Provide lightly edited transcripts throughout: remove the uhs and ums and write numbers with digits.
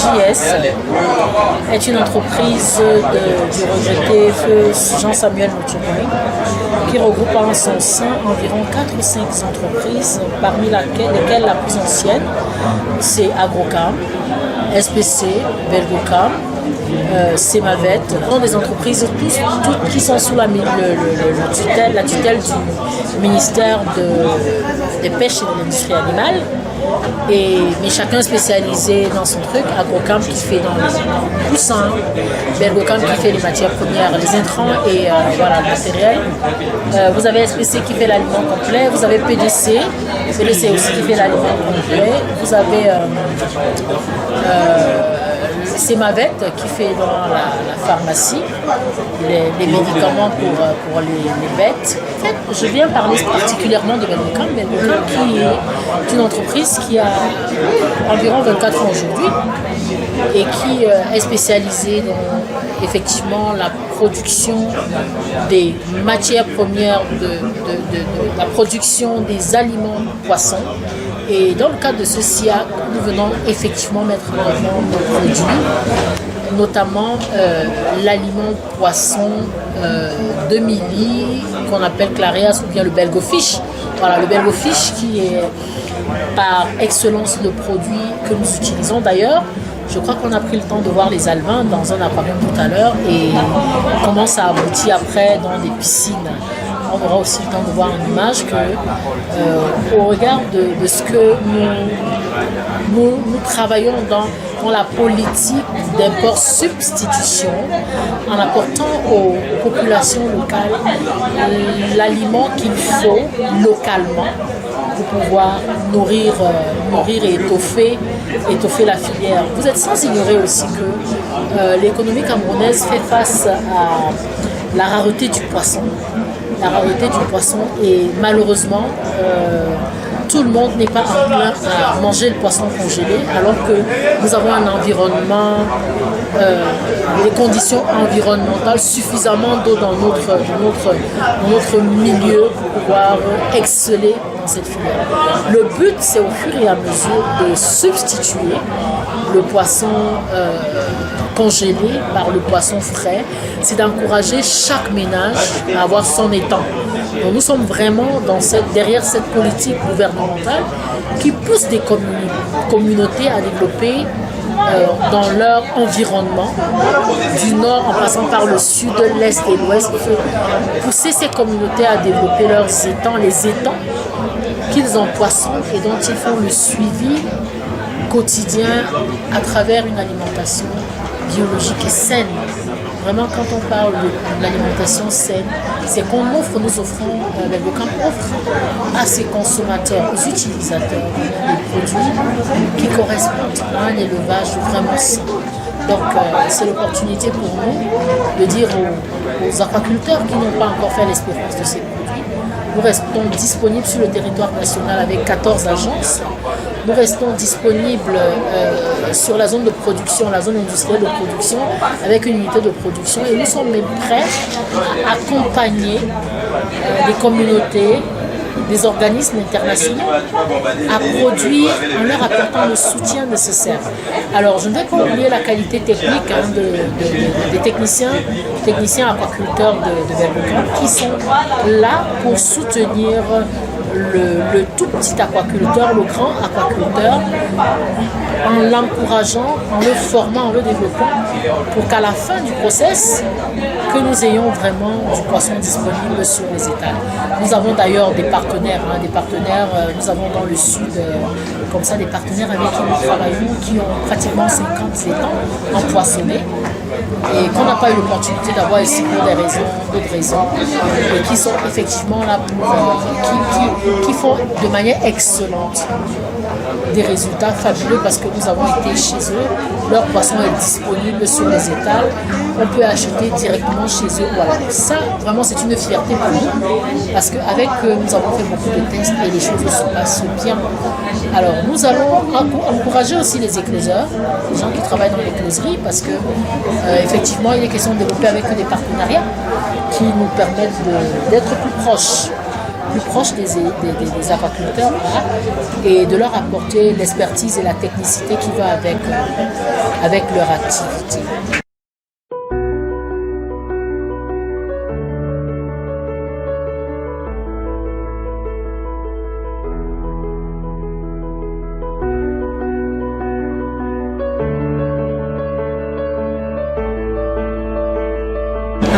JS est une entreprise du regretté feu Jean-Samuel Moutougoui qui regroupe en son sein environ 4 ou 5 entreprises, parmi lesquelles la plus ancienne, c'est Agrocam, SPC, Belgocam, Semavet, sont des entreprises toutes qui sont sous la tutelle du ministère des Pêches et de l'Industrie animale. Mais chacun spécialisé dans son truc. Agrocam qui fait dans les poussins, Belgocam qui fait les matières premières, les intrants et le matériel. Vous avez SPC qui fait l'aliment complet, vous avez PDC aussi qui fait l'aliment complet, vous avez Semavet qui fait dans la pharmacie les médicaments pour les bêtes. En fait, je viens parler particulièrement de Belgocam qui est une entreprise qui a environ 24 ans aujourd'hui et qui est spécialisée dans effectivement la production des matières premières, de la production des aliments poissons. Et dans le cadre de ce SIAC, nous venons effectivement mettre en avant nos produits, notamment l'aliment poisson de Milly, qu'on appelle Clarias ou bien le Belgofish. Voilà, le Belgofish qui est par excellence le produit que nous utilisons d'ailleurs. Je crois qu'on a pris le temps de voir les alevins dans un aquarium tout à l'heure et comment ça aboutit après dans des piscines. On aura aussi le temps de voir une image que, au regard de ce que nous travaillons dans la politique d'import-substitution, en apportant aux populations locales l'aliment qu'il faut localement pour pouvoir nourrir et étoffer la filière. Vous êtes sans ignorer aussi que l'économie camerounaise fait face à la rareté du poisson. La rareté du poisson et malheureusement tout le monde n'est pas enclin à manger le poisson congelé alors que nous avons un environnement, des conditions environnementales, suffisamment d'eau dans notre milieu pour pouvoir exceller dans cette filière. Le but, c'est au fur et à mesure de substituer le poisson congelé par le poisson frais, c'est d'encourager chaque ménage à avoir son étang. Donc nous sommes vraiment derrière cette politique gouvernementale qui pousse des communautés à développer dans leur environnement, du nord en passant par le sud, l'est et l'ouest, pousser ces communautés à développer leurs étangs, les étangs qu'ils empoissonnent et dont ils font le suivi quotidien à travers une alimentation biologique et saine. Vraiment, quand on parle de l'alimentation saine, c'est qu'on offre, nous offrons, Belgocam offre à ses consommateurs, aux utilisateurs, des produits qui correspondent à un élevage vraiment sain. Donc, c'est l'opportunité pour nous de dire aux aquaculteurs qui n'ont pas encore fait l'expérience de ces produits, nous restons disponibles sur le territoire national avec 14 agences. Nous restons disponibles sur la zone de production, la zone industrielle de production, avec une unité de production. Et nous sommes même prêts à accompagner des communautés, des organismes internationaux à produire en leur apportant le soutien nécessaire. Alors, je ne vais pas oublier la qualité technique des techniciens aquaculteurs de Belgocam qui sont là pour soutenir le tout petit aquaculteur, le grand aquaculteur, en l'encourageant, en le formant, en le développant, pour qu'à la fin du process, que nous ayons vraiment du poisson disponible sur les étals. Nous avons d'ailleurs des partenaires, nous avons dans le sud, comme ça, des partenaires avec qui nous travaillons, qui ont pratiquement 50 étangs empoissonnés, et qu'on n'a pas eu l'opportunité d'avoir ici pour d'autres raisons, et qui sont effectivement là pour, qui font de manière excellente des résultats fabuleux parce que nous avons été chez eux, leur poisson est disponible sur les étals, on peut acheter directement chez eux. Voilà. Ça, vraiment, c'est une fierté pour nous parce qu'avec eux, nous avons fait beaucoup de tests et les choses se passent bien. Alors, nous allons encourager aussi les éclaireurs, les gens qui travaillent dans l'éclaiserie parce que effectivement, il est question de développer avec eux des partenariats qui nous permettent d'être plus proches plus proche des aquaculteurs là, et de leur apporter l'expertise et la technicité qui va avec leur activité.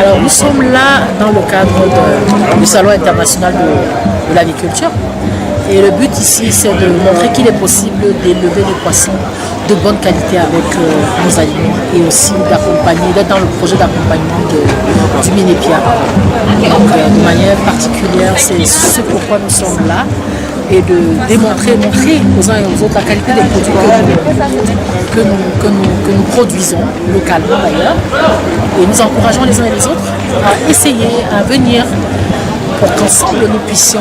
Alors nous sommes là dans le cadre du Salon international de l'agriculture et le but ici c'est de montrer qu'il est possible d'élever des poissons de bonne qualité avec nos aliments et aussi d'accompagner, d'être dans le projet d'accompagnement du Minépia. Donc de manière particulière c'est ce pourquoi nous sommes là et de montrer aux uns et aux autres la qualité des produits que nous produisons localement d'ailleurs. Et nous encourageons les uns et les autres à essayer, à venir pour qu'ensemble nous puissions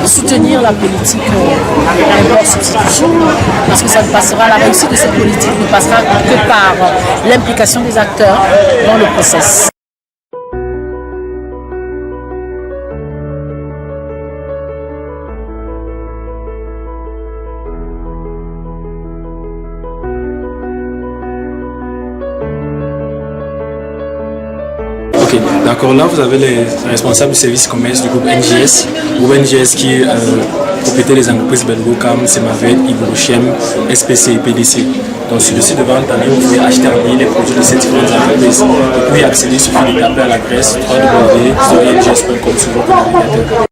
soutenir la politique import-substitution parce que ça ne passera, la réussite de cette politique ne passera que par l'implication des acteurs dans le processus. D'accord, là vous avez les responsables du service commerce du groupe NGS qui propriété des entreprises Belgocam, Semavet, Ibrochem, SPC et PDC. Donc sur le site de vente en ligne, vous pouvez acheter en ligne les produits de ces différentes entreprises et puis accéder sur le taper à l'adresse www.ngs.com sur votre navigateur.